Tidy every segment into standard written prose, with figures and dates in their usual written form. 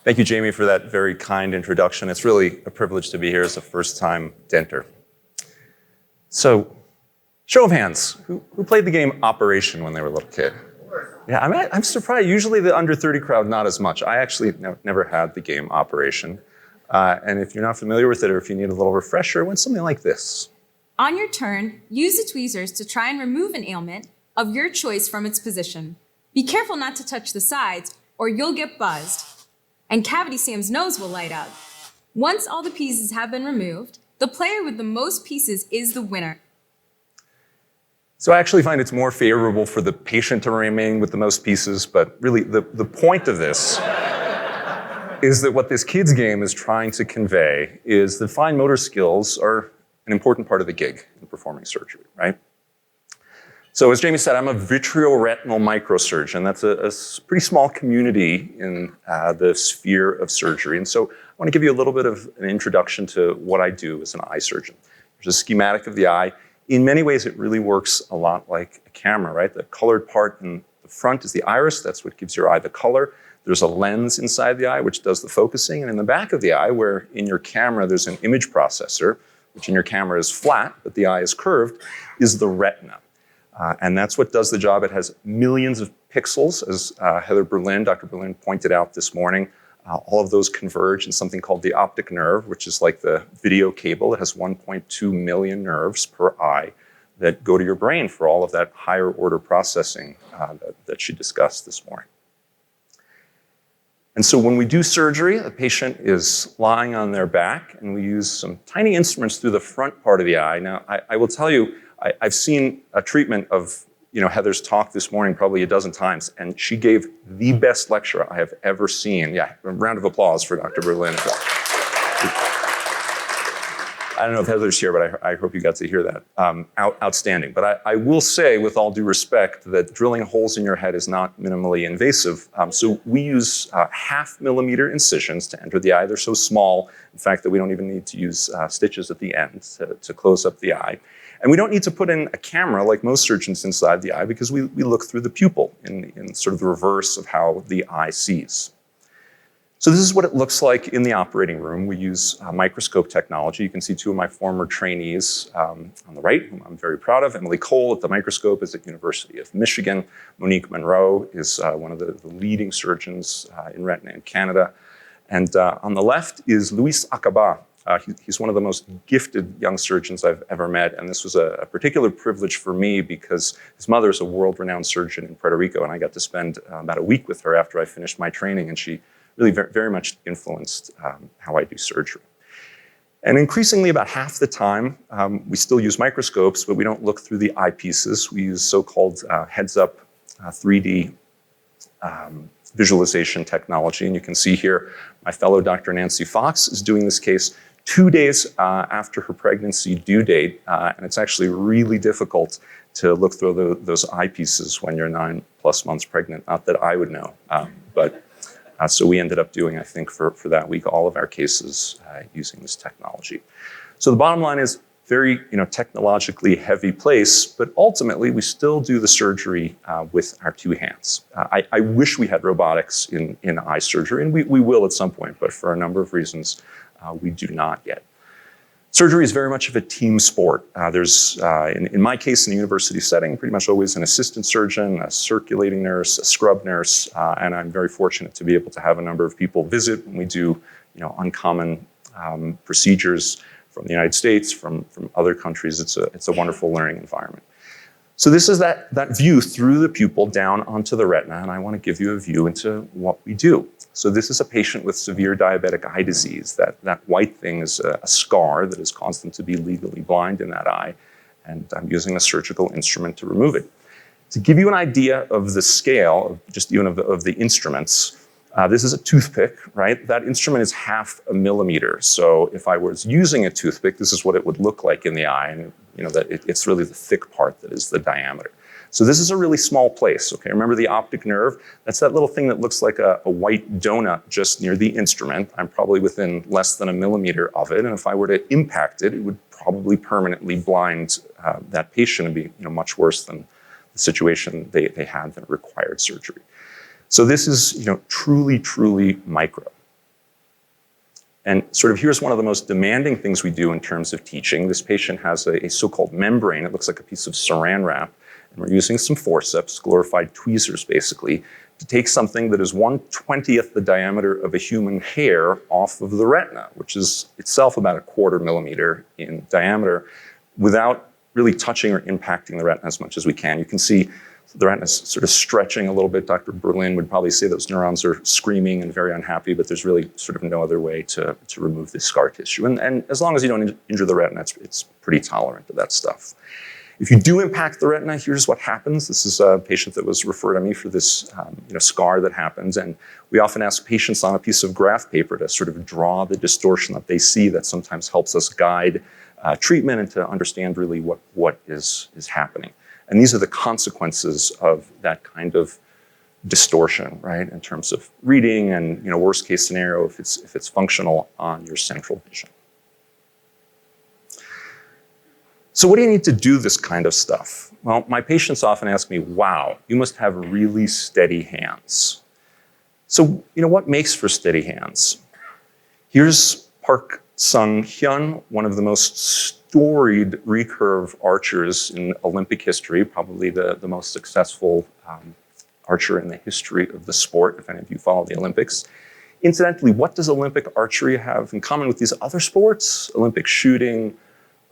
Thank you, Jamie, for that very kind introduction. It's really a privilege to be here as a first-time denter. So, show of hands, who played the game Operation when they were a little kid? Yeah, I'm surprised. Usually the under 30 crowd, not as much. I actually never had the game Operation. And if you're not familiar with it, or if you need a little refresher, it went something like this. On your turn, use the tweezers to try and remove an ailment of your choice from its position. Be careful not to touch the sides, or you'll get buzzed. And Cavity Sam's nose will light up. Once all the pieces have been removed, the player with the most pieces is the winner. So I actually find it's more favorable for the patient to remain with the most pieces, but really the point of this is that what this kids game is trying to convey is that fine motor skills are an important part of the gig in performing surgery, right? So as Jamie said, I'm a vitreoretinal microsurgeon. That's a pretty small community in the sphere of surgery. And so I want to give you a little bit of an introduction to what I do as an eye surgeon. There's a schematic of the eye. In many ways, it really works a lot like a camera, right? The colored part in the front is the iris. That's what gives your eye the color. There's a lens inside the eye, which does the focusing. And in the back of the eye, where in your camera there's an image processor, which in your camera is flat, but the eye is curved, is the retina. And that's what does the job. It has millions of pixels, as Dr. Berlin pointed out this morning. All of those converge in something called the optic nerve, which is like the video cable. It has 1.2 million nerves per eye that go to your brain for all of that higher order processing that she discussed this morning. And so when we do surgery, a patient is lying on their back, and we use some tiny instruments through the front part of the eye. Now, I will tell you, I've seen a treatment of Heather's talk this morning probably a dozen times, and she gave the best lecture I have ever seen. Yeah, a round of applause for Dr. Berlin. I don't know if Heather's here, but I hope you got to hear that. Outstanding. But I will say, with all due respect, that drilling holes in your head is not minimally invasive. So we use 0.5 millimeter incisions to enter the eye. They're so small, in fact, that we don't even need to use stitches at the end to close up the eye. And we don't need to put in a camera like most surgeons inside the eye, because we look through the pupil in sort of the reverse of how the eye sees. So this is what it looks like in the operating room. We use microscope technology. You can see two of my former trainees on the right, whom I'm very proud of. Emily Cole at the microscope is at University of Michigan. Monique Monroe is one of the leading surgeons in retina in Canada. And on the left is Luis Acaba. He's one of the most gifted young surgeons I've ever met, and this was a particular privilege for me because his mother is a world-renowned surgeon in Puerto Rico, and I got to spend about a week with her after I finished my training, and she really very much influenced how I do surgery. And increasingly, about half the time, we still use microscopes, but we don't look through the eyepieces. We use so-called heads-up 3D visualization technology, and you can see here my fellow Dr. Nancy Fox is doing this case 2 days after her pregnancy due date, and it's actually really difficult to look through those eyepieces when you're 9+ months pregnant. Not that I would know, so we ended up doing, I think, for that week, all of our cases using this technology. So the bottom line is very technologically heavy place, but ultimately we still do the surgery with our two hands. I wish we had robotics in eye surgery, and we will at some point, but for a number of reasons, we do not yet. Surgery is very much of a team sport. There's, in my case, in the university setting, pretty much always an assistant surgeon, a circulating nurse, a scrub nurse, and I'm very fortunate to be able to have a number of people visit when we do uncommon procedures from the United States, from other countries. It's a wonderful learning environment. So this is that view through the pupil down onto the retina, and I want to give you a view into what we do. So this is a patient with severe diabetic eye disease. That white thing is a scar that has caused them to be legally blind in that eye, and I'm using a surgical instrument to remove it. To give you an idea of the scale, of just even of the instruments, this is a toothpick, right? That instrument is 0.5 millimeter. So if I was using a toothpick, this is what it would look like in the eye. And that it's really the thick part that is the diameter. So this is a really small place, okay? Remember the optic nerve? That's that little thing that looks like a white donut just near the instrument. I'm probably within less than 1 millimeter of it. And if I were to impact it, it would probably permanently blind that patient and be much worse than the situation they had that required surgery. So this is truly, truly micro. And sort of here's one of the most demanding things we do in terms of teaching. This patient has a so-called membrane. It looks like a piece of saran wrap. And we're using some forceps, glorified tweezers basically, to take something that is 1/20th the diameter of a human hair off of the retina, which is itself about 1/4 millimeter in diameter, without really touching or impacting the retina as much as we can. You can see the retina is sort of stretching a little bit. Dr. Berlin would probably say those neurons are screaming and very unhappy, but there's really sort of no other way to remove this scar tissue. And as long as you don't injure the retina, it's pretty tolerant of that stuff. If you do impact the retina, here's what happens. This is a patient that was referred to me for this scar that happens. And we often ask patients on a piece of graph paper to sort of draw the distortion that they see. That sometimes helps us guide treatment and to understand really what is happening. And these are the consequences of that kind of distortion, right? In terms of reading and, worst case scenario, if it's functional on your central vision. So what do you need to do this kind of stuff? Well, my patients often ask me, wow, you must have really steady hands. So, what makes for steady hands? Here's Park Sung-hyun, one of the most storied recurve archers in Olympic history, probably the most successful archer in the history of the sport, if any of you follow the Olympics. Incidentally, what does Olympic archery have in common with these other sports? Olympic shooting,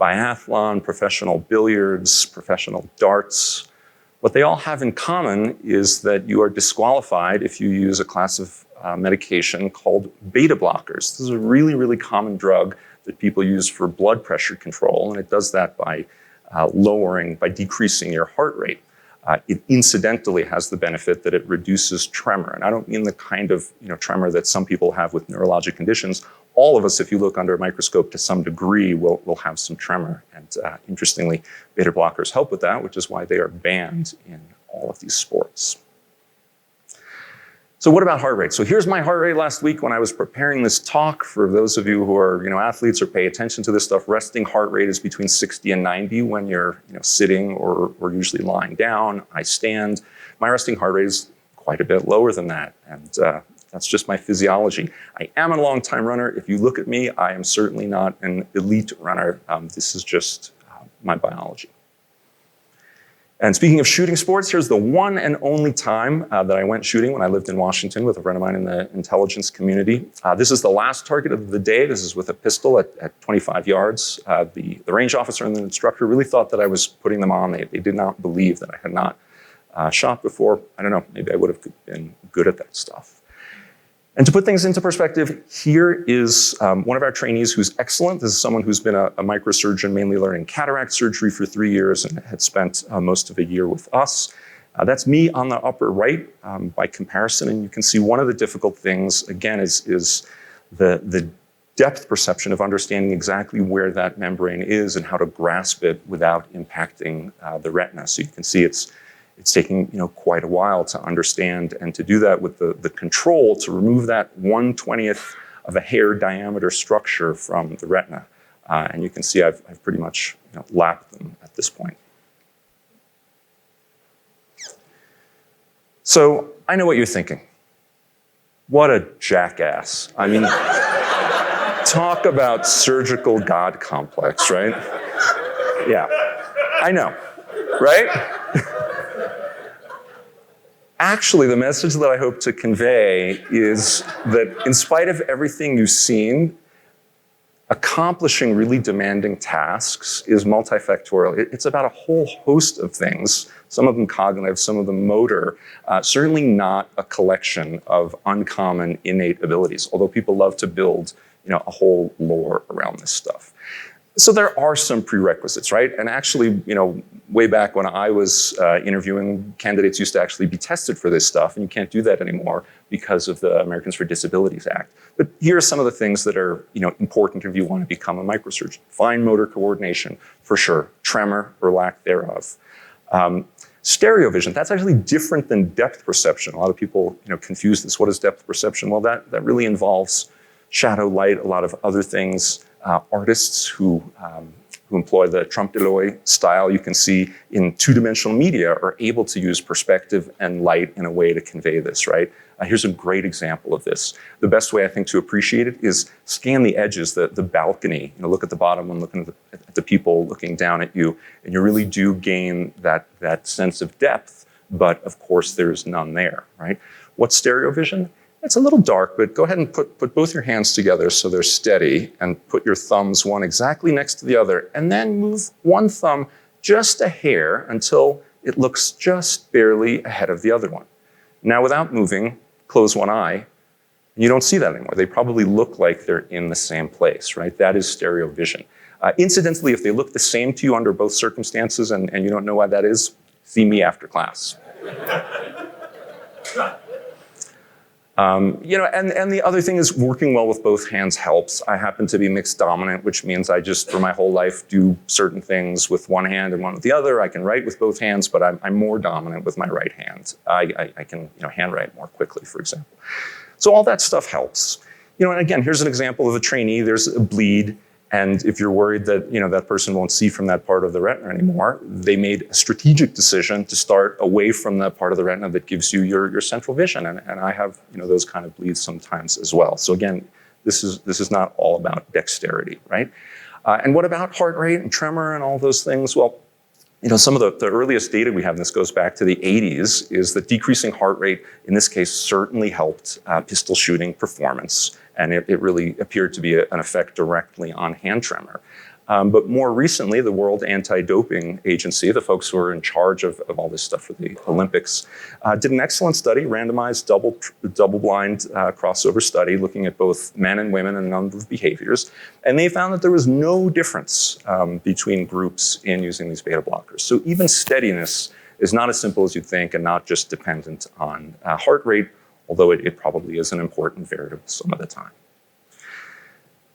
biathlon, professional billiards, professional darts. What they all have in common is that you are disqualified if you use a class of medication called beta blockers. This is a really, really common drug that people use for blood pressure control, and it does that by decreasing your heart rate. It incidentally has the benefit that it reduces tremor. And I don't mean the kind of tremor that some people have with neurologic conditions. All of us, if you look under a microscope to some degree, will have some tremor. And interestingly, beta blockers help with that, which is why they are banned in all of these sports. So what about heart rate? So here's my heart rate last week when I was preparing this talk. For those of you who are athletes or pay attention to this stuff, resting heart rate is between 60 and 90 when you're sitting or usually lying down. I stand. My resting heart rate is quite a bit lower than that. And that's just my physiology. I am a long-time runner. If you look at me, I am certainly not an elite runner. This is just my biology. And speaking of shooting sports, here's the one and only time that I went shooting when I lived in Washington with a friend of mine in the intelligence community. This is the last target of the day. This is with a pistol at 25 yards. The range officer and the instructor really thought that I was putting them on. They did not believe that I had not shot before. I don't know, maybe I would have been good at that stuff. And to put things into perspective, here is one of our trainees who's excellent. This is someone who's been a microsurgeon, mainly learning cataract surgery for 3 years and had spent most of a year with us. That's me on the upper right by comparison. And you can see one of the difficult things, again, is the depth perception of understanding exactly where that membrane is and how to grasp it without impacting the retina. So you can see it's taking quite a while to understand, and to do that with the control to remove that 1/20th of a hair diameter structure from the retina. And you can see I've pretty much lapped them at this point. So I know what you're thinking. What a jackass. I mean, talk about surgical God complex, right? Yeah, I know, right? Actually, the message that I hope to convey is that in spite of everything you've seen, accomplishing really demanding tasks is multifactorial. It's about a whole host of things, some of them cognitive, some of them motor, certainly not a collection of uncommon innate abilities, although people love to build a whole lore around this stuff. So there are some prerequisites, right? And actually, way back when I was interviewing, candidates used to actually be tested for this stuff, and you can't do that anymore because of the Americans for Disabilities Act. But here are some of the things that are important if you want to become a microsurgeon. Fine motor coordination, for sure. Tremor or lack thereof. Stereo vision, that's actually different than depth perception. A lot of people confuse this. What is depth perception? Well, that really involves shadow, light, a lot of other things. Artists who who employ the trompe l'oeil style you can see in two-dimensional media are able to use perspective and light in a way to convey this, right? Here's a great example of this. The best way I think to appreciate it is scan the edges, the balcony. Look at the bottom when looking at the people looking down at you, and you really do gain that sense of depth, but of course there's none there, right? What's stereo vision? It's a little dark, but go ahead and put both your hands together so they're steady, and put your thumbs one exactly next to the other, and then move one thumb just a hair until it looks just barely ahead of the other one. Now, without moving, close one eye, you don't see that anymore. They probably look like they're in the same place, right? That is stereo vision. Incidentally, if they look the same to you under both circumstances and you don't know why that is, see me after class. And the other thing is working well with both hands helps. I happen to be mixed dominant, which means I just, for my whole life, do certain things with one hand and one with the other. I can write with both hands, but I'm more dominant with my right hand. I can handwrite more quickly, for example. So all that stuff helps. And again, here's an example of a trainee. There's a bleed. And if you're worried that that person won't see from that part of the retina anymore, they made a strategic decision to start away from the part of the retina that gives you your central vision. And I have those kind of bleeds sometimes as well. So again, this is not all about dexterity, right? And what about heart rate and tremor and all those things? Well, some of the earliest data we have, and this goes back to the 80s, is that decreasing heart rate, in this case, certainly helped pistol shooting performance. And it really appeared to be an effect directly on hand tremor. But more recently, the World Anti-Doping Agency, the folks who are in charge of all this stuff for the Olympics, did an excellent study, randomized double-blind crossover study looking at both men and women and a number of behaviors. And they found that there was no difference between groups in using these beta blockers. So even steadiness is not as simple as you'd think and not just dependent on heart rate, although it probably is an important variable some of the time.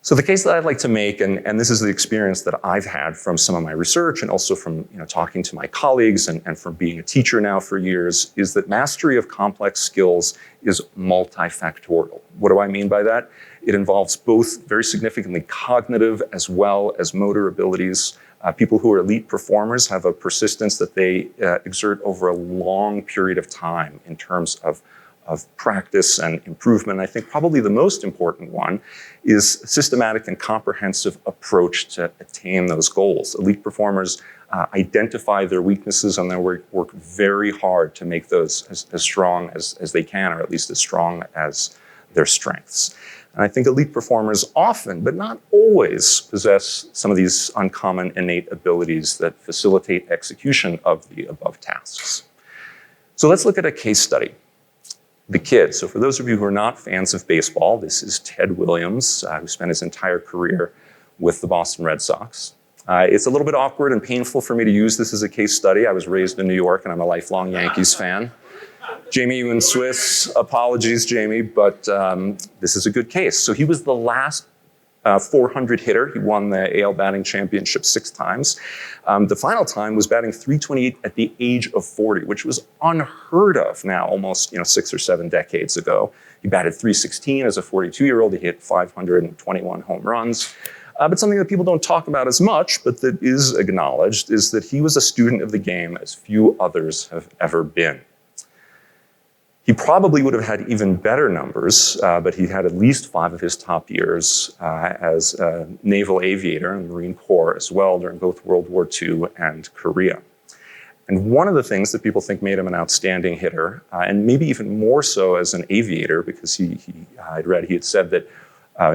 So the case that I'd like to make, and this is the experience that I've had from some of my research and also from talking to my colleagues and from being a teacher now for years, is that mastery of complex skills is multifactorial. What do I mean by that? It involves both very significantly cognitive as well as motor abilities. People who are elite performers have a persistence that they exert over a long period of time in terms of practice and improvement. I think probably the most important one is a systematic and comprehensive approach to attain those goals. Elite performers identify their weaknesses and then work very hard to make those as strong as they can, or at least as strong as their strengths. And I think elite performers often, but not always, possess some of these uncommon innate abilities that facilitate execution of the above tasks. So let's look at a case study. The Kid. So for those of you who are not fans of baseball, this is Ted Williams, who spent his entire career with the Boston Red Sox. It's a little bit awkward and painful for me to use this as a case study. I was raised in New York and I'm a lifelong Yankees fan. Jamie Ewan Swiss, apologies, Jamie, but this is a good case. So he was the last 400 hitter. He won the AL batting championship 6 times. The final time was batting .328 at the age of 40, which was unheard of now, almost 6 or 7 decades ago. He batted .316 as a 42-year-old. He hit 521 home runs. But something that people don't talk about as much, but that is acknowledged, is that he was a student of the game as few others have ever been. He probably would have had even better numbers, but he had at least 5 of his top years as a naval aviator in the Marine Corps as well during both World War II and Korea. And one of the things that people think made him an outstanding hitter, and maybe even more so as an aviator, because I'd read he had said that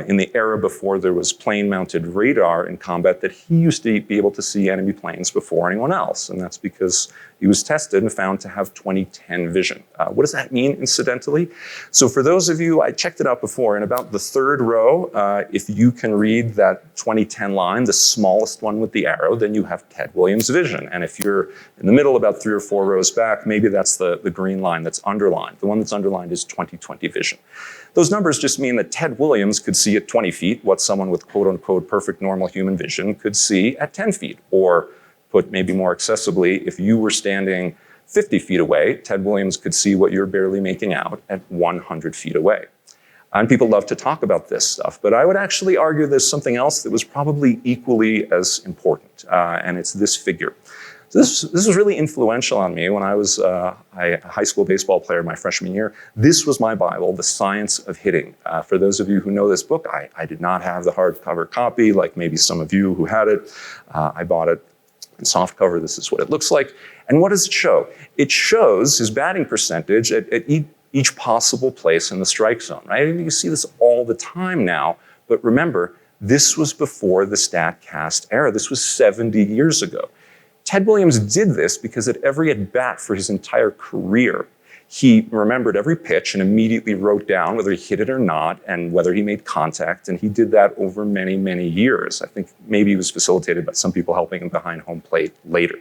in the era before there was plane-mounted radar in combat, that he used to be able to see enemy planes before anyone else. And that's because he was tested and found to have 20/10 vision. What does that mean, incidentally? So for those of you, I checked it out before, in about the 3rd row, if you can read that 20/10 line, the smallest one with the arrow, then you have Ted Williams vision. And if you're in the middle, about 3 or 4 rows back, maybe that's the green line that's underlined. The one that's underlined is 20/20 vision. Those numbers just mean that Ted Williams could see at 20 feet what someone with quote-unquote perfect normal human vision could see at 10 feet. Or put maybe more accessibly, if you were standing 50 feet away, Ted Williams could see what you're barely making out at 100 feet away. And people love to talk about this stuff, but I would actually argue there's something else that was probably equally as important, and it's this figure. So this was really influential on me when I was a high school baseball player my freshman year. This was my Bible, The Science of Hitting. For those of you who know this book, I did not have the hardcover copy like maybe some of you who had it. I bought it in softcover. This is what it looks like. And what does it show? It shows his batting percentage at each possible place in the strike zone, right? And you see this all the time now, but remember, this was before the StatCast era. This was 70 years ago. Ted Williams did this because at every at-bat for his entire career, he remembered every pitch and immediately wrote down whether he hit it or not and whether he made contact, and he did that over many, many years. I think maybe he was facilitated by some people helping him behind home plate later.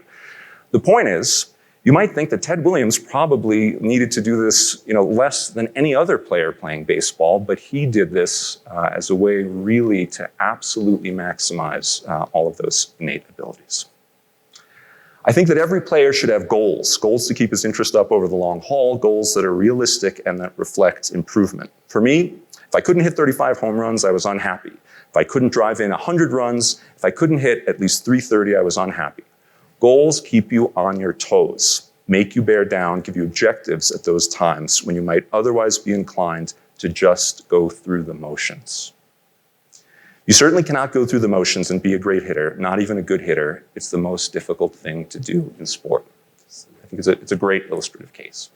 The point is, you might think that Ted Williams probably needed to do this, less than any other player playing baseball, but he did this as a way really to absolutely maximize all of those innate abilities. I think that every player should have goals to keep his interest up over the long haul, goals that are realistic and that reflect improvement. For me, if I couldn't hit 35 home runs, I was unhappy. If I couldn't drive in 100 runs, if I couldn't hit at least 330, I was unhappy. Goals keep you on your toes, make you bear down, give you objectives at those times when you might otherwise be inclined to just go through the motions. You certainly cannot go through the motions and be a great hitter, not even a good hitter. It's the most difficult thing to do in sport. I think it's a great illustrative case.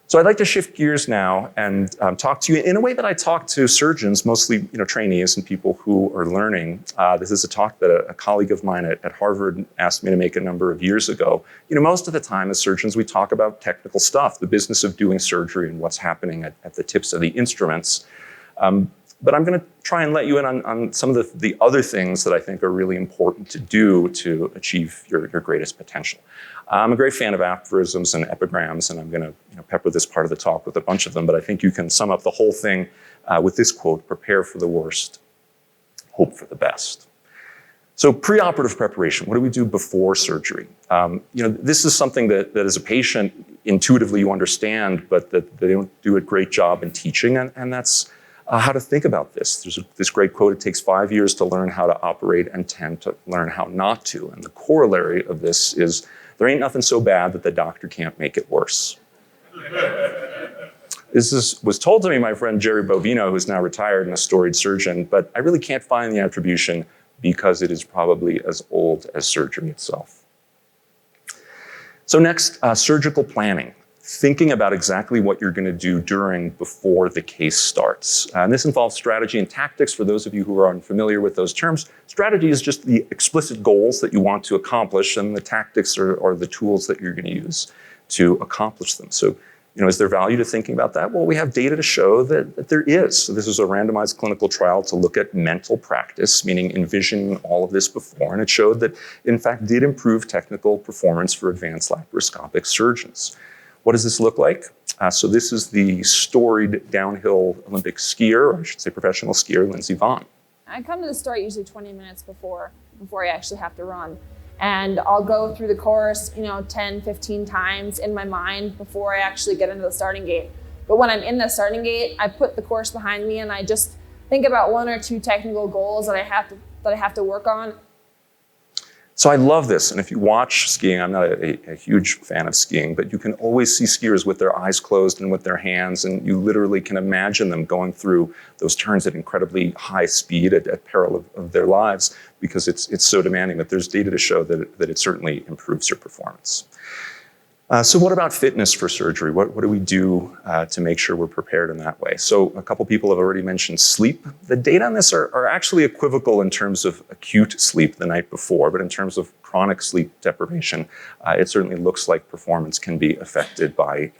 So I'd like to shift gears now and talk to you in a way that I talk to surgeons, mostly trainees and people who are learning. This is a talk that a colleague of mine at Harvard asked me to make a number of years ago. Most of the time as surgeons, we talk about technical stuff, the business of doing surgery and what's happening at the tips of the instruments. But I'm going to try and let you in on some of the other things that I think are really important to do to achieve your greatest potential. I'm a great fan of aphorisms and epigrams, and I'm going to pepper this part of the talk with a bunch of them, but I think you can sum up the whole thing with this quote: prepare for the worst, hope for the best. So preoperative preparation, what do we do before surgery? This is something that as a patient, intuitively you understand, but that they don't do a great job in teaching, and that's how to think about this. There's this great quote: it takes 5 years to learn how to operate and 10 to learn how not to. And the corollary of this is there ain't nothing so bad that the doctor can't make it worse. This was told to me by my friend Jerry Bovino, who's now retired and a storied surgeon, but I really can't find the attribution because it is probably as old as surgery itself. So next, surgical planning. Thinking about exactly what you're going to do before the case starts. And this involves strategy and tactics. For those of you who are unfamiliar with those terms, strategy is just the explicit goals that you want to accomplish, and the tactics are the tools that you're going to use to accomplish them. So, is there value to thinking about that? Well, we have data to show that there is. So this is a randomized clinical trial to look at mental practice, meaning envisioning all of this before, and it showed that, in fact, did improve technical performance for advanced laparoscopic surgeons. What does this look like? So this is the storied downhill Olympic skier, or I should say professional skier, Lindsey Vonn. I come to the start usually 20 minutes before I actually have to run. And I'll go through the course, 10, 15 times in my mind before I actually get into the starting gate. But when I'm in the starting gate, I put the course behind me and I just think about 1 or 2 technical goals that I have to work on. So I love this, and if you watch skiing, I'm not a huge fan of skiing, but you can always see skiers with their eyes closed and with their hands, and you literally can imagine them going through those turns at incredibly high speed at peril of their lives, because it's so demanding. But there's data to show that it certainly improves your performance. So what about fitness for surgery? What do we do to make sure we're prepared in that way? So a couple people have already mentioned sleep. The data on this are actually equivocal in terms of acute sleep the night before, but in terms of chronic sleep deprivation, it certainly looks like performance can be affected by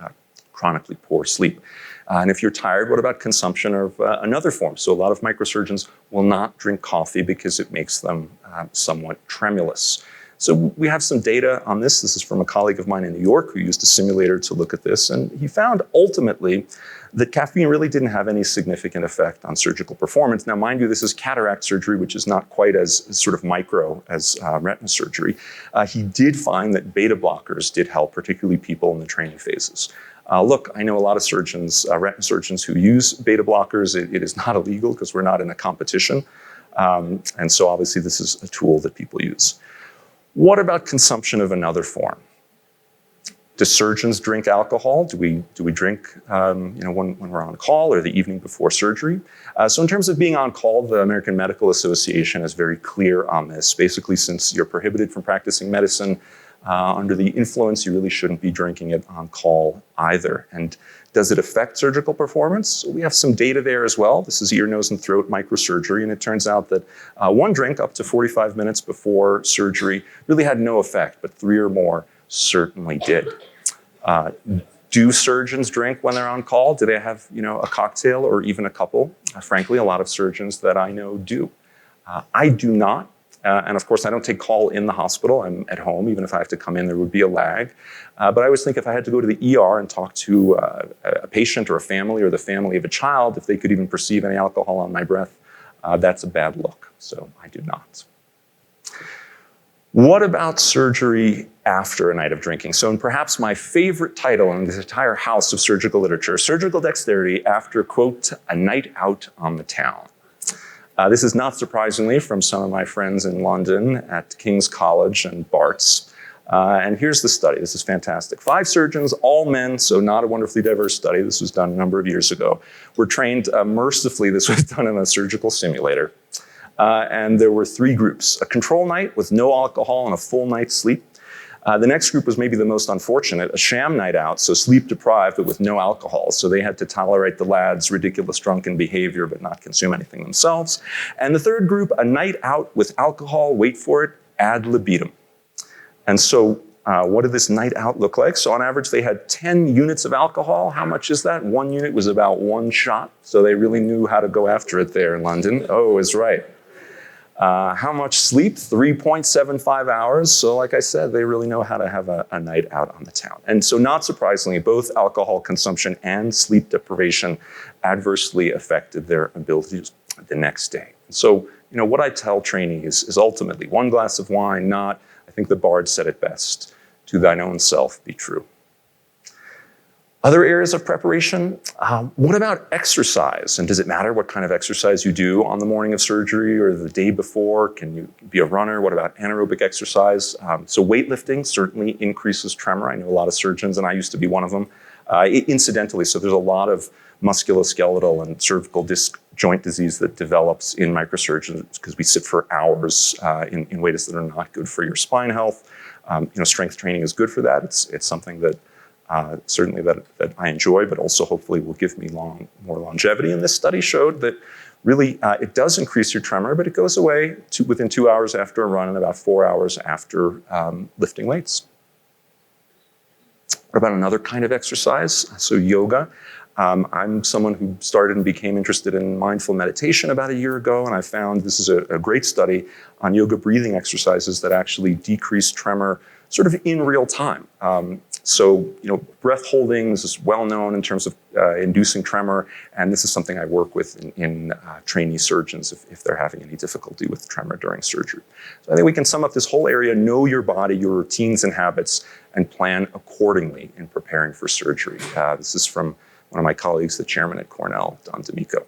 chronically poor sleep. And if you're tired, what about consumption of another form? So a lot of microsurgeons will not drink coffee because it makes them somewhat tremulous. So we have some data on this. This is from a colleague of mine in New York who used a simulator to look at this. And he found ultimately that caffeine really didn't have any significant effect on surgical performance. Now, mind you, this is cataract surgery, which is not quite as sort of micro as retina surgery. He did find that beta blockers did help, particularly people in the training phases. Look, I know a lot of surgeons, retina surgeons who use beta blockers. It is not illegal because we're not in a competition. And so obviously this is a tool that people use. What about consumption of another form? Do surgeons drink alcohol? Do we drink when we're on call or the evening before surgery? So in terms of being on call, the American Medical Association is very clear on this. Basically, since you're prohibited from practicing medicine under the influence, you really shouldn't be drinking it on call either. And does it affect surgical performance? So we have some data there as well. This is ear, nose, and throat microsurgery, and it turns out that one drink up to 45 minutes before surgery really had no effect, but 3 or more certainly did. Do surgeons drink when they're on call? Do they have, a cocktail or even a couple? Frankly, a lot of surgeons that I know do. I do not. And of course, I don't take call in the hospital. I'm at home. Even if I have to come in, there would be a lag. But I always think if I had to go to the ER and talk to a patient or a family or the family of a child, if they could even perceive any alcohol on my breath, that's a bad look. So I do not. What about surgery after a night of drinking? So in perhaps my favorite title in this entire house of surgical literature, Surgical Dexterity After, quote, a night out on the town. This is not surprisingly from some of my friends in London at King's College and Barts. And here's the study. This is fantastic. 5 surgeons, all men, so not a wonderfully diverse study. This was done a number of years ago. Were trained mercifully. This was done in a surgical simulator. And there were 3 groups. A control night with no alcohol and a full night's sleep. The next group was maybe the most unfortunate, a sham night out, so sleep deprived but with no alcohol. So they had to tolerate the lads' ridiculous drunken behavior but not consume anything themselves. And the third group, a night out with alcohol, wait for it, ad libitum. And so what did this night out look like? So on average, they had 10 units of alcohol. How much is that? 1 unit was about 1 shot. So they really knew how to go after it there in London. Oh, is right. How much sleep? 3.75 hours. So like I said, they really know how to have a night out on the town. And so not surprisingly, both alcohol consumption and sleep deprivation adversely affected their abilities the next day. So, what I tell trainees is ultimately 1 glass of wine, not, I think the bard said it best, to thine own self be true. Other areas of preparation, what about exercise? And does it matter what kind of exercise you do on the morning of surgery or the day before? Can you be a runner? What about anaerobic exercise? So weightlifting certainly increases tremor. I know a lot of surgeons, and I used to be one of them. Incidentally, so there's a lot of musculoskeletal and cervical disc joint disease that develops in microsurgeons because we sit for hours in ways that are not good for your spine health. Strength training is good for that. It's something that certainly that I enjoy, but also hopefully will give me more longevity. And this study showed that really it does increase your tremor, but it goes away within 2 hours after a run and about 4 hours after lifting weights. What about another kind of exercise? So yoga. I'm someone who started and became interested in mindful meditation about a year ago, and I found this is a great study on yoga breathing exercises that actually decrease tremor sort of in real time. Breath holding, this is well known in terms of inducing tremor, and this is something I work with in trainee surgeons if they're having any difficulty with tremor during surgery. So I think we can sum up this whole area, know your body, your routines and habits, and plan accordingly in preparing for surgery. This is from one of my colleagues, the chairman at Cornell, Don D'Amico.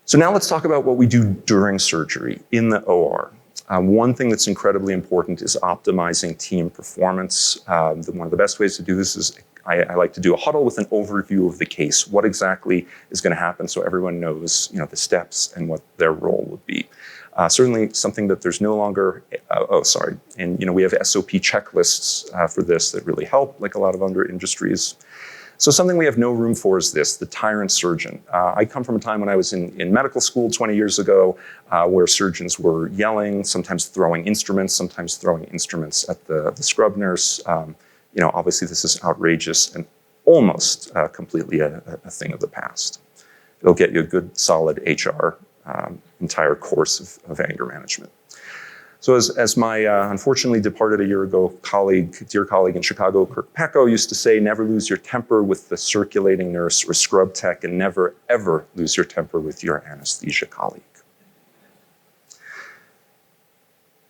So now let's talk about what we do during surgery in the OR. One thing that's incredibly important is optimizing team performance. One of the best ways to do this is I like to do a huddle with an overview of the case. What exactly is going to happen so everyone knows the steps and what their role would be. Certainly something that there's no longer, and we have SOP checklists for this that really help, like a lot of other industries. So something we have no room for is this, the tyrant surgeon. I come from a time when I was in medical school 20 years ago where surgeons were yelling, sometimes throwing instruments at the scrub nurse. Obviously this is outrageous and almost completely a thing of the past. It'll get you a good solid HR entire course of anger management. So as my unfortunately departed a year ago dear colleague in Chicago, Kirk Pecco, used to say, never lose your temper with the circulating nurse or scrub tech, and never, ever lose your temper with your anesthesia colleague.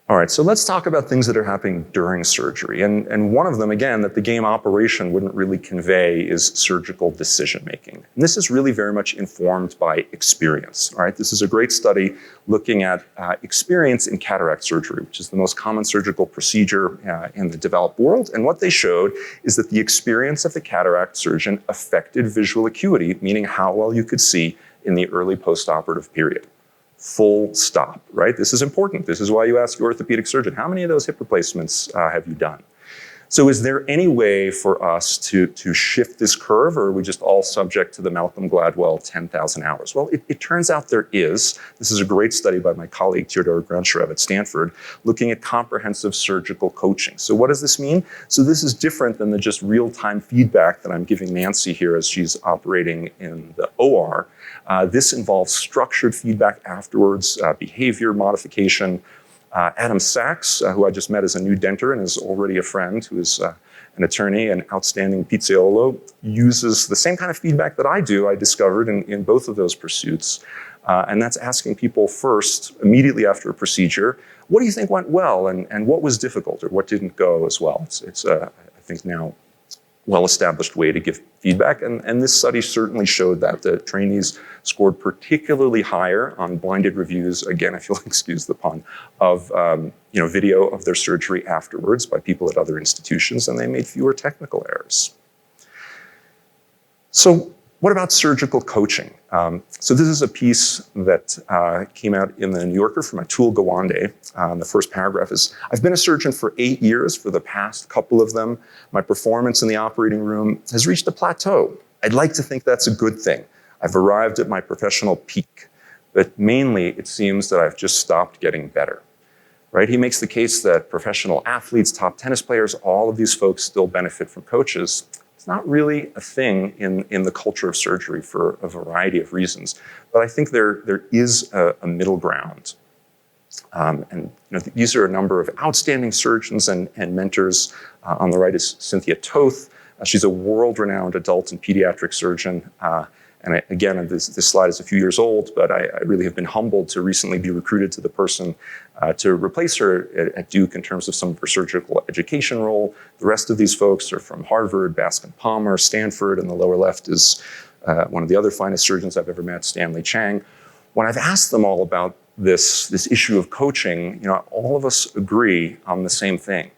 All right, so let's talk about things that are happening during surgery. And one of them, again, that the game operation wouldn't really convey is surgical decision-making. And this is really very much informed by experience, all right? This is a great study looking at experience in cataract surgery, which is the most common surgical procedure in the developed world. And what they showed is that the experience of the cataract surgeon affected visual acuity, meaning how well you could see in the early postoperative period. Full stop, right? This is important. This is why you ask your orthopedic surgeon, how many of those hip replacements have you done? So is there any way for us to shift this curve, or are we just all subject to the Malcolm Gladwell 10,000 hours? Well, it turns out there is. This is a great study by my colleague Theodor Grancherev at Stanford, looking at comprehensive surgical coaching. So what does this mean? So this is different than the just real-time feedback that I'm giving Nancy here as she's operating in the OR. This involves structured feedback afterwards, behavior modification. Adam Sachs, who I just met as a new denter and is already a friend, who is an attorney and outstanding pizzaiolo, uses the same kind of feedback that I do, I discovered in both of those pursuits. And that's asking people first, immediately after a procedure, what do you think went well and what was difficult or what didn't go as well? It's I think now, well-established way to give feedback. And this study certainly showed that the trainees scored particularly higher on blinded reviews, again, if you'll excuse the pun, of video of their surgery afterwards by people at other institutions, and they made fewer technical errors. So what about surgical coaching? So this is a piece that came out in the New Yorker from Atul Gawande. The first paragraph is, I've been a surgeon for 8 years. For the past couple of them, my performance in the operating room has reached a plateau. I'd like to think that's a good thing. I've arrived at my professional peak, but mainly it seems that I've just stopped getting better. Right? He makes the case that professional athletes, top tennis players, all of these folks still benefit from coaches. It's not really a thing in the culture of surgery for a variety of reasons, but I think there is a middle ground. These are a number of outstanding surgeons and mentors. On the right is Cynthia Toth. She's a world-renowned adult and pediatric surgeon. Again, this slide is a few years old, but I really have been humbled to recently be recruited to the person to replace her at Duke in terms of some of her surgical education role. The rest of these folks are from Harvard, Bascom Palmer, Stanford, and the lower left is one of the other finest surgeons I've ever met, Stanley Chang. When I've asked them all about this issue of coaching, all of us agree on the same thing.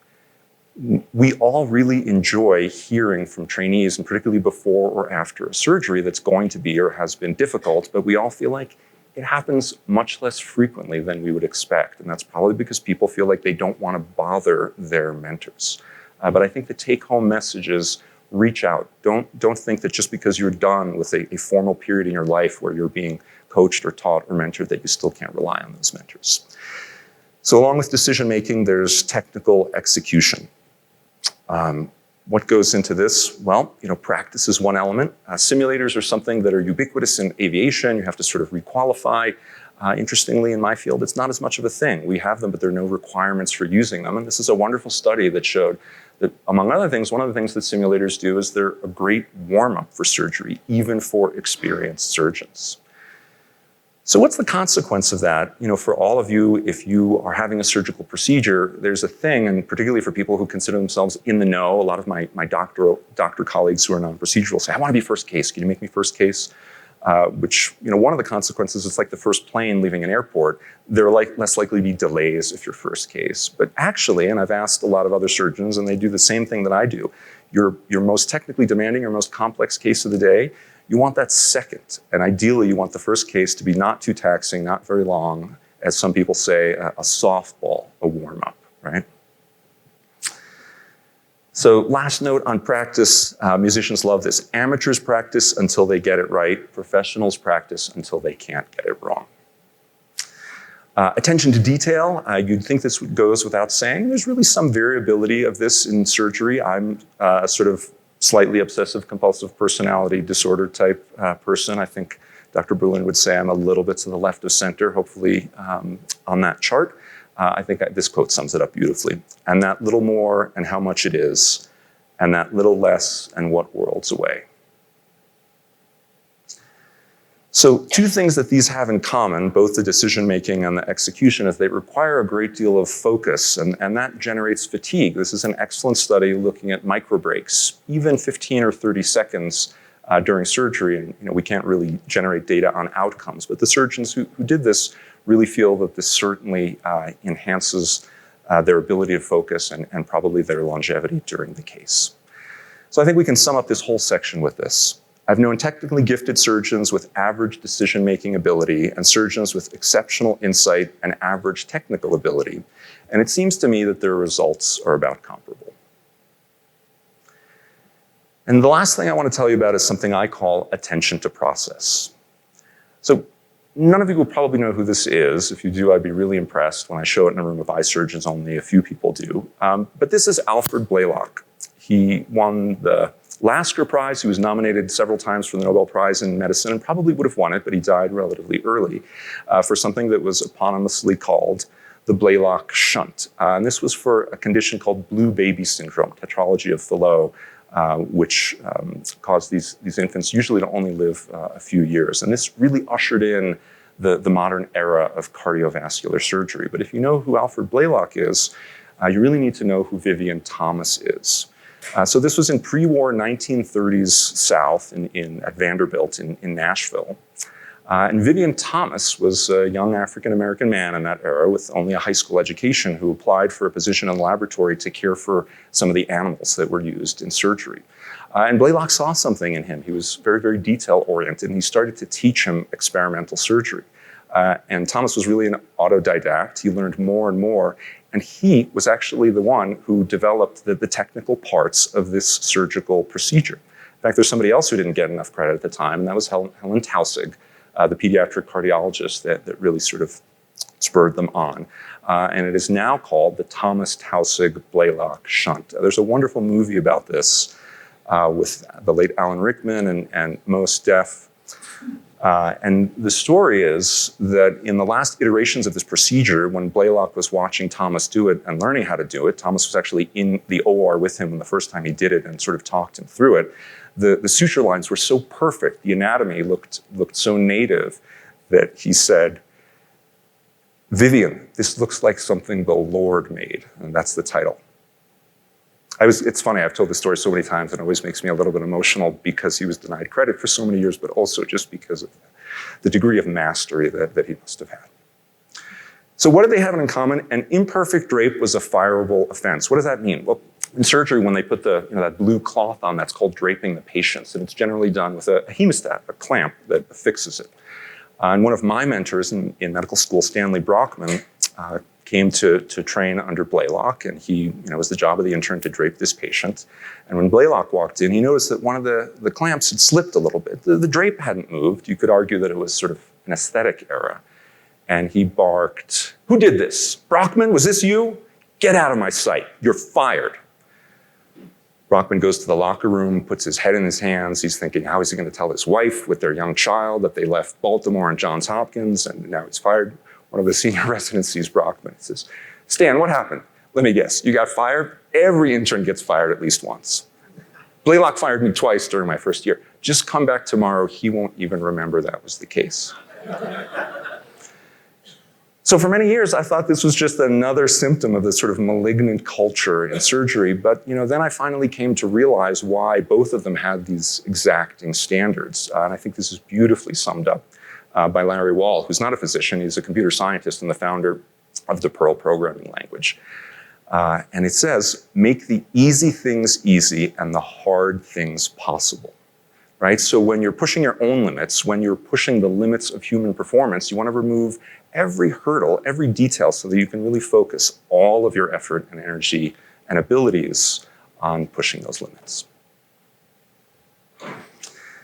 We all really enjoy hearing from trainees, and particularly before or after a surgery that's going to be or has been difficult, but we all feel like it happens much less frequently than we would expect. And that's probably because people feel like they don't want to bother their mentors. But I think the take-home message is reach out. Don't think that just because you're done with a formal period in your life where you're being coached or taught or mentored that you still can't rely on those mentors. So along with decision-making, there's technical execution. What goes into this? Well, practice is one element. Simulators are something that are ubiquitous in aviation. You have to sort of requalify. Interestingly, in my field, it's not as much of a thing. We have them, but there are no requirements for using them. And this is a wonderful study that showed that, among other things, one of the things that simulators do is they're a great warm-up for surgery, even for experienced surgeons. So what's the consequence of that? For all of you, if you are having a surgical procedure, there's a thing, and particularly for people who consider themselves in the know, a lot of my doctor colleagues who are non-procedural say, I want to be first case. Can you make me first case? Which, one of the consequences is like the first plane leaving an airport. There are less likely to be delays if you're first case. But actually, and I've asked a lot of other surgeons, and they do the same thing that I do, your most technically demanding, your most complex case of the day, you want that second. And ideally, you want the first case to be not too taxing, not very long, as some people say, a softball, a warm-up, right? So last note on practice, musicians love this. Amateurs practice until they get it right. Professionals practice until they can't get it wrong. Attention to detail, you'd think this goes without saying. There's really some variability of this in surgery. I'm sort of slightly obsessive compulsive personality disorder type person. I think Dr. Berlin would say I'm a little bit to the left of center, hopefully on that chart. I think this quote sums it up beautifully. And that little more and how much it is, and that little less and what worlds away. So two things that these have in common, both the decision-making and the execution, is they require a great deal of focus, and that generates fatigue. This is an excellent study looking at micro breaks, even 15 or 30 seconds during surgery, and we can't really generate data on outcomes, but the surgeons who did this really feel that this certainly enhances their ability to focus and probably their longevity during the case. So I think we can sum up this whole section with this. I've known technically gifted surgeons with average decision-making ability and surgeons with exceptional insight and average technical ability, and it seems to me that their results are about comparable. And the last thing I want to tell you about is something I call attention to process. So none of you will probably know who this is. If you do, I'd be really impressed. When I show it in a room of eye surgeons, only a few people do. But this is Alfred Blalock. He won the Lasker Prize. He was nominated several times for the Nobel Prize in Medicine and probably would have won it, but he died relatively early for something that was eponymously called the Blalock shunt. And this was for a condition called blue baby syndrome, tetralogy of Fallot, which caused these infants usually to only live a few years. And this really ushered in the modern era of cardiovascular surgery. But if you know who Alfred Blalock is, you really need to know who Vivian Thomas is. So this was in pre-war 1930s South at Vanderbilt in Nashville. And Vivian Thomas was a young African-American man in that era with only a high school education who applied for a position in the laboratory to care for some of the animals that were used in surgery. And Blalock saw something in him. He was very, very detail-oriented, and he started to teach him experimental surgery. And Thomas was really an autodidact. He learned more and more, and he was actually the one who developed the technical parts of this surgical procedure. In fact, there's somebody else who didn't get enough credit at the time, and that was Helen Taussig, the pediatric cardiologist that really sort of spurred them on. And it is now called the Thomas Taussig Blalock shunt. There's a wonderful movie about this with the late Alan Rickman and Mos Def. And the story is that in the last iterations of this procedure, when Blalock was watching Thomas do it and learning how to do it, Thomas was actually in the OR with him the first time he did it and sort of talked him through it. The suture lines were so perfect, the anatomy looked so native that he said, "Vivian, this looks like something the Lord made," and that's the title. It's funny, I've told this story so many times and it always makes me a little bit emotional because he was denied credit for so many years, but also just because of the degree of mastery that he must have had. So what did they have in common? An imperfect drape was a fireable offense. What does that mean? Well, in surgery, when they put that blue cloth on, that's called draping the patients, and it's generally done with a hemostat, a clamp that fixes it. And one of my mentors in medical school, Stanley Brockman, came to train under Blalock, and it was the job of the intern to drape this patient. And when Blalock walked in, he noticed that one of the clamps had slipped a little bit. The drape hadn't moved. You could argue that it was sort of an aesthetic error. And he barked, "Who did this? Brockman, was this you? Get out of my sight. You're fired." Brockman goes to the locker room, puts his head in his hands. He's thinking, how is he going to tell his wife with their young child that they left Baltimore and Johns Hopkins and now he's fired? One of the senior residents sees Brockman and says, "Stan, what happened? Let me guess, you got fired?" Every intern gets fired at least once. Blalock fired me twice during my first year. Just come back tomorrow. He won't even remember that was the case. So for many years, I thought this was just another symptom of this sort of malignant culture in surgery. But then I finally came to realize why both of them had these exacting standards. And I think this is beautifully summed up by Larry Wall, who's not a physician. He's a computer scientist and the founder of the Perl programming language. And it says, make the easy things easy and the hard things possible. Right? So when you're pushing your own limits, when you're pushing the limits of human performance, you want to remove every hurdle, every detail so that you can really focus all of your effort and energy and abilities on pushing those limits.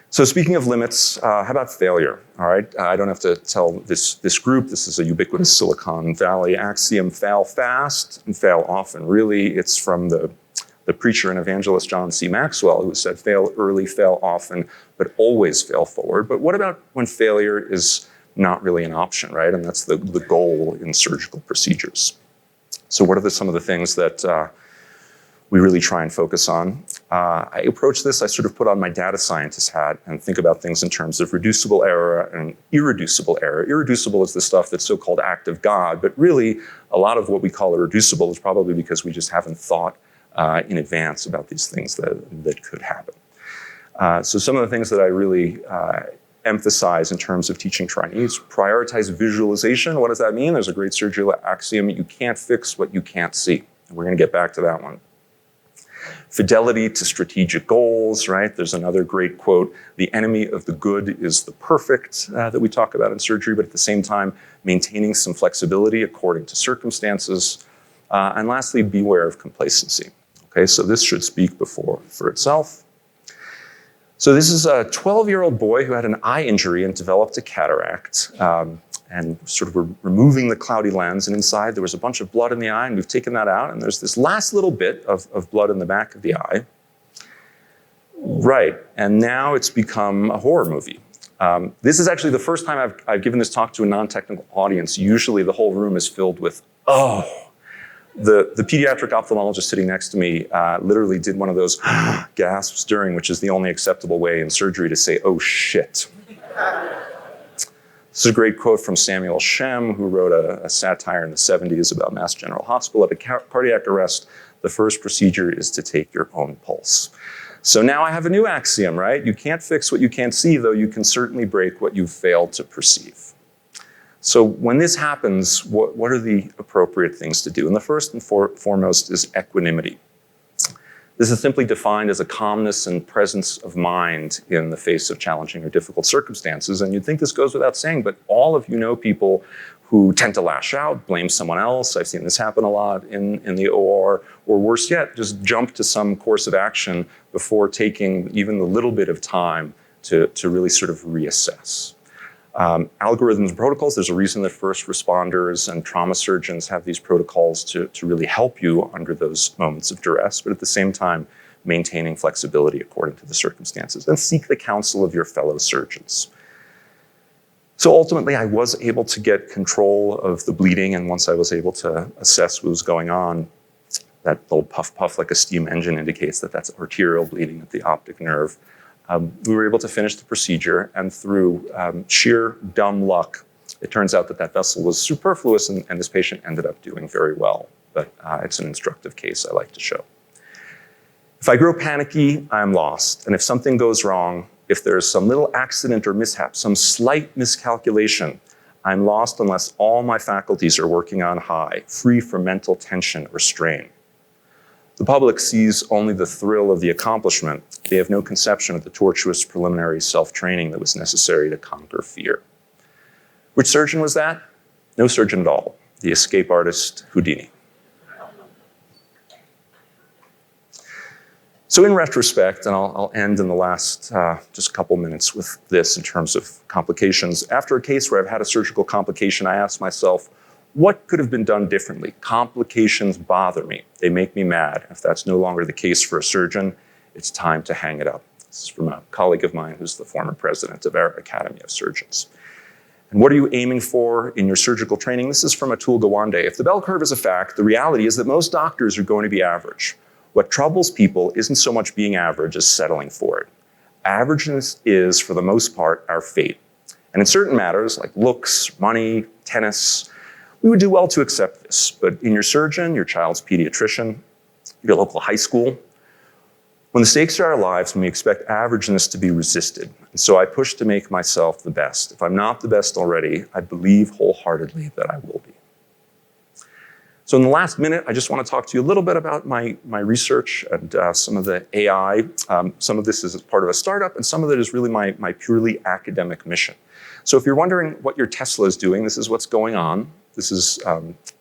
So speaking of limits, how about failure? All right, I don't have to tell this group, this is a ubiquitous Silicon Valley axiom, fail fast and fail often. Really, it's from the preacher and evangelist John C. Maxwell, who said, fail early, fail often, but always fail forward. But what about when failure is not really an option, right? And that's the goal in surgical procedures. So what are some of the things that we really try and focus on. I approach this, I sort of put on my data scientist hat and think about things in terms of reducible error and irreducible error. Irreducible is the stuff that's so-called act of God, but really a lot of what we call irreducible is probably because we just haven't thought in advance about these things that could happen. So some of the things that I really emphasize in terms of teaching trainees: prioritize visualization. What does that mean? There's a great surgical axiom: you can't fix what you can't see. And we're going to get back to that one. Fidelity to strategic goals, right? There's another great quote: the enemy of the good is the perfect, that we talk about in surgery, but at the same time, maintaining some flexibility according to circumstances. And lastly, beware of complacency. Okay, so this should speak for itself. So this is a 12-year-old boy who had an eye injury and developed a cataract. And sort of we're removing the cloudy lens, and inside there was a bunch of blood in the eye, and we've taken that out, and there's this last little bit of blood in the back of the eye. Right, and now it's become a horror movie. This is actually the first time I've given this talk to a non-technical audience. Usually the whole room is filled with, oh. The pediatric ophthalmologist sitting next to me literally did one of those gasps during, which is the only acceptable way in surgery to say, oh shit. This is a great quote from Samuel Shem, who wrote a satire in the 70s about Mass General Hospital. At a cardiac arrest, the first procedure is to take your own pulse. So now I have a new axiom, right? You can't fix what you can't see, though you can certainly break what you've failed to perceive. So when this happens, what are the appropriate things to do? And the first and foremost is equanimity. This is simply defined as a calmness and presence of mind in the face of challenging or difficult circumstances. And you'd think this goes without saying, but all of you know people who tend to lash out, blame someone else. I've seen this happen a lot in the OR, or worse yet, just jump to some course of action before taking even a little bit of time to really sort of reassess. Algorithms and protocols, there's a reason that first responders and trauma surgeons have these protocols to really help you under those moments of duress, but at the same time, maintaining flexibility according to the circumstances, and seek the counsel of your fellow surgeons. So ultimately, I was able to get control of the bleeding, and once I was able to assess what was going on, that little puff like a steam engine indicates that that's arterial bleeding at the optic nerve. We were able to finish the procedure, and through sheer dumb luck, it turns out that that vessel was superfluous, and this patient ended up doing very well. But it's an instructive case I like to show. If I grow panicky, I'm lost. And if something goes wrong, if there's some little accident or mishap, some slight miscalculation, I'm lost unless all my faculties are working on high, free from mental tension or strain. The public sees only the thrill of the accomplishment. They have no conception of the tortuous preliminary self-training that was necessary to conquer fear. Which surgeon was that? No surgeon at all. The escape artist Houdini. So in retrospect, and I'll end in the last just a couple minutes with this in terms of complications. After a case where I've had a surgical complication, I asked myself, what could have been done differently? Complications bother me. They make me mad. If that's no longer the case for a surgeon, it's time to hang it up. This is from a colleague of mine who's the former president of our Academy of Surgeons. And what are you aiming for in your surgical training? This is from Atul Gawande. If the bell curve is a fact, the reality is that most doctors are going to be average. What troubles people isn't so much being average as settling for it. Averageness is, for the most part, our fate. And in certain matters, like looks, money, tennis, we would do well to accept this, but in your surgeon, your child's pediatrician, your local high school, when the stakes are our lives, we expect averageness to be resisted. And so I push to make myself the best. If I'm not the best already, I believe wholeheartedly that I will be. So in the last minute, I just want to talk to you a little bit about my research and some of the AI. Some of this is part of a startup, and some of it is really my purely academic mission. So if you're wondering what your Tesla is doing, this is what's going on. This is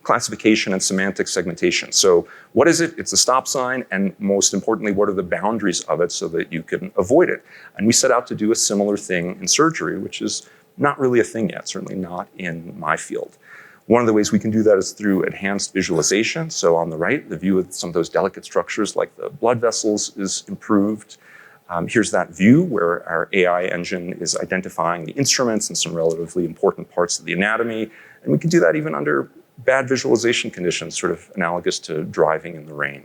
classification and semantic segmentation. So what is it? It's a stop sign, and most importantly, what are the boundaries of it so that you can avoid it? And we set out to do a similar thing in surgery, which is not really a thing yet, certainly not in my field. One of the ways we can do that is through enhanced visualization. So on the right, the view of some of those delicate structures like the blood vessels is improved. Here's that view where our AI engine is identifying the instruments and some relatively important parts of the anatomy. And we can do that even under bad visualization conditions, sort of analogous to driving in the rain.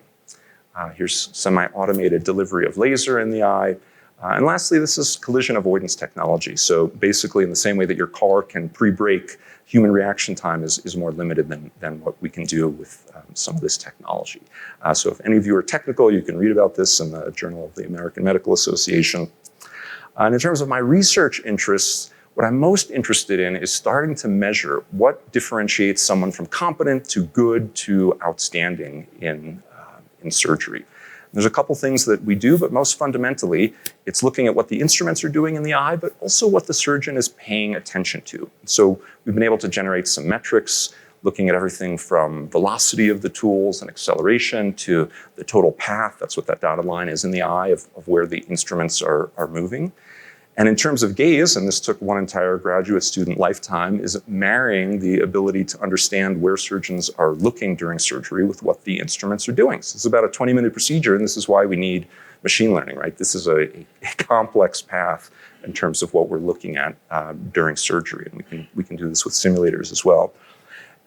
Here's semi-automated delivery of laser in the eye. And lastly, this is collision avoidance technology. So basically, in the same way that your car can pre-brake, human reaction time is more limited than what we can do with some of this technology. So if any of you are technical, you can read about this in the Journal of the American Medical Association. And in terms of my research interests, what I'm most interested in is starting to measure what differentiates someone from competent to good to outstanding in surgery. There's a couple things that we do, but most fundamentally, it's looking at what the instruments are doing in the eye, but also what the surgeon is paying attention to. So we've been able to generate some metrics, looking at everything from velocity of the tools and acceleration to the total path. That's what that dotted line is in the eye of where the instruments are moving. And in terms of gaze, and this took one entire graduate student lifetime, is marrying the ability to understand where surgeons are looking during surgery with what the instruments are doing. So it's about a 20-minute procedure, and this is why we need machine learning, right? This is a complex path in terms of what we're looking at during surgery, and we can do this with simulators as well.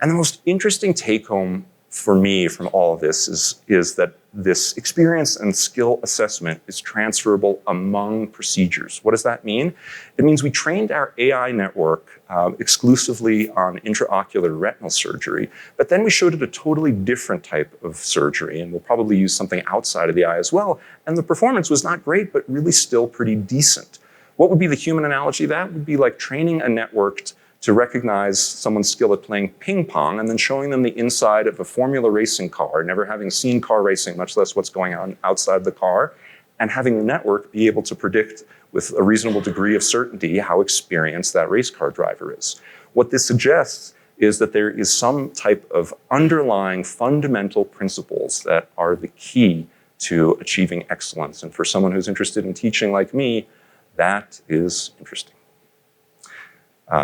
And the most interesting take-home for me from all of this is that this experience and skill assessment is transferable among procedures. What does that mean? It means we trained our AI network exclusively on intraocular retinal surgery, but then we showed it a totally different type of surgery, and we'll probably use something outside of the eye as well. And the performance was not great, but really still pretty decent. What would be the human analogy? That would be like training a network to recognize someone's skill at playing ping pong and then showing them the inside of a Formula racing car, never having seen car racing, much less what's going on outside the car, and having the network be able to predict with a reasonable degree of certainty how experienced that race car driver is. What this suggests is that there is some type of underlying fundamental principles that are the key to achieving excellence. And for someone who's interested in teaching like me, that is interesting.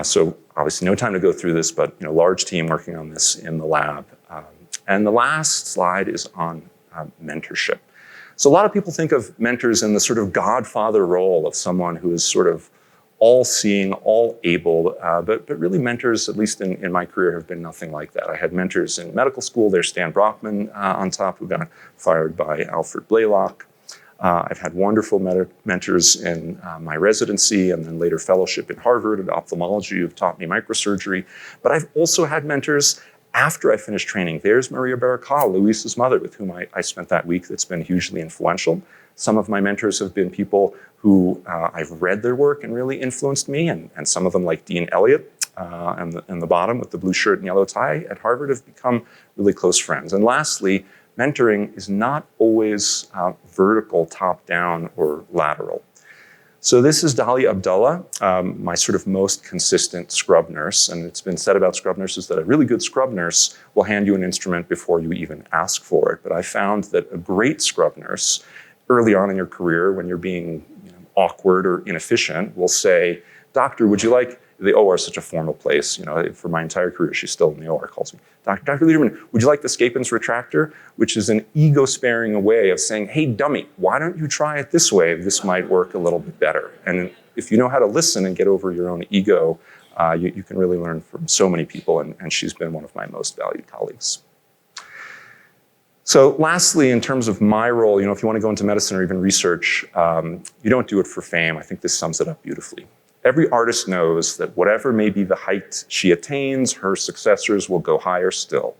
So obviously no time to go through this, but large team working on this in the lab. And the last slide is on mentorship. So a lot of people think of mentors in the sort of godfather role of someone who is sort of all-seeing, all-able, but really mentors, at least in my career, have been nothing like that. I had mentors in medical school. There's Stan Brockman on top, who got fired by Alfred Blaylock. I've had wonderful mentors in my residency and then later fellowship in Harvard in ophthalmology who've taught me microsurgery. But I've also had mentors after I finished training. There's Maria Barracal, Luis's mother, with whom I spent that week, that's been hugely influential. Some of my mentors have been people who I've read their work and really influenced me, and some of them, like Dean Elliott, and the bottom with the blue shirt and yellow tie at Harvard, have become really close friends. And lastly, mentoring is not always vertical, top-down, or lateral. So this is Dahlia Abdullah, my sort of most consistent scrub nurse. And it's been said about scrub nurses that a really good scrub nurse will hand you an instrument before you even ask for it. But I found that a great scrub nurse, early on in your career, when you're being awkward or inefficient, will say, "Doctor, would you like..." The OR is such a formal place. For my entire career, she's still in the OR, calls me, "Dr. Liederman, would you like the Scapin's retractor?" Which is an ego-sparing way of saying, "Hey, dummy, why don't you try it this way? This might work a little bit better." And if you know how to listen and get over your own ego, you can really learn from so many people, and she's been one of my most valued colleagues. So lastly, in terms of my role, if you want to go into medicine or even research, you don't do it for fame. I think this sums it up beautifully. Every artist knows that whatever may be the height she attains, her successors will go higher still.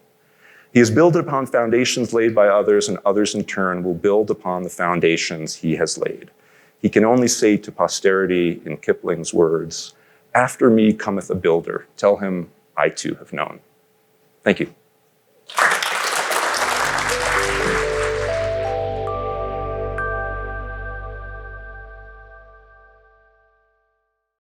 He has built upon foundations laid by others, and others in turn will build upon the foundations he has laid. He can only say to posterity, in Kipling's words, "After me cometh a builder. Tell him I too have known." Thank you.